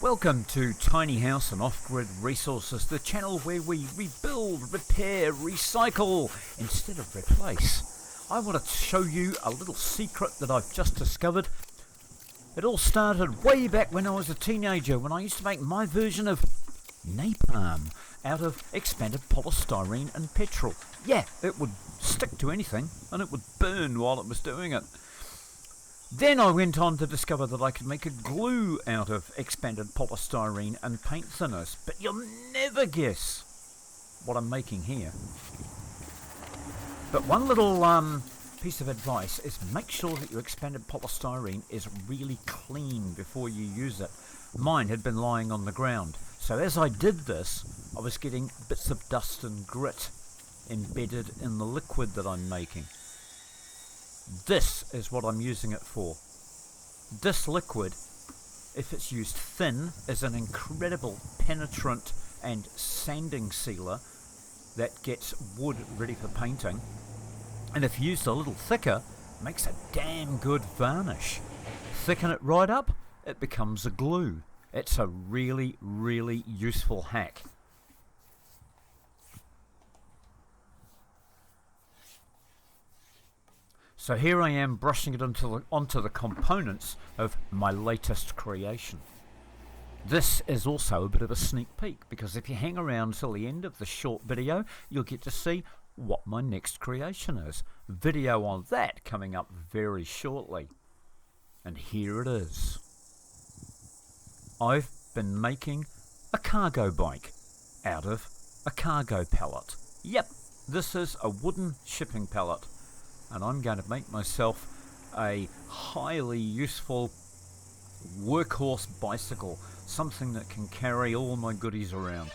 Welcome to Tiny House and Off-Grid Resources, the channel where we rebuild, repair, recycle instead of replace. I want to show you a little secret that I've just discovered. It all started way back when I was a teenager, when I used to make my version of napalm out of expanded polystyrene and petrol. Yeah, it would stick to anything and it would burn while it was doing it. Then I went on to discover that I could make a glue out of expanded polystyrene and paint thinners, but you'll never guess what I'm making here. But one little piece of advice is make sure that your expanded polystyrene is really clean before you use it. Mine had been lying on the ground, so as I did this, I was getting bits of dust and grit embedded in the liquid that I'm making. This is what I'm using it for. This liquid, if it's used thin, is an incredible penetrant and sanding sealer that gets wood ready for painting. And if used a little thicker, makes a damn good varnish. Thicken it right up, it becomes a glue. It's a really, really useful hack. So here I am brushing it onto the components of my latest creation. This is also a bit of a sneak peek, because if you hang around till the end of the short video, you'll get to see what my next creation is. Video on that coming up very shortly. And here it is. I've been making a cargo bike out of a cargo pallet. Yep, this is a wooden shipping pallet. And I'm going to make myself a highly useful workhorse bicycle, something that can carry all my goodies around.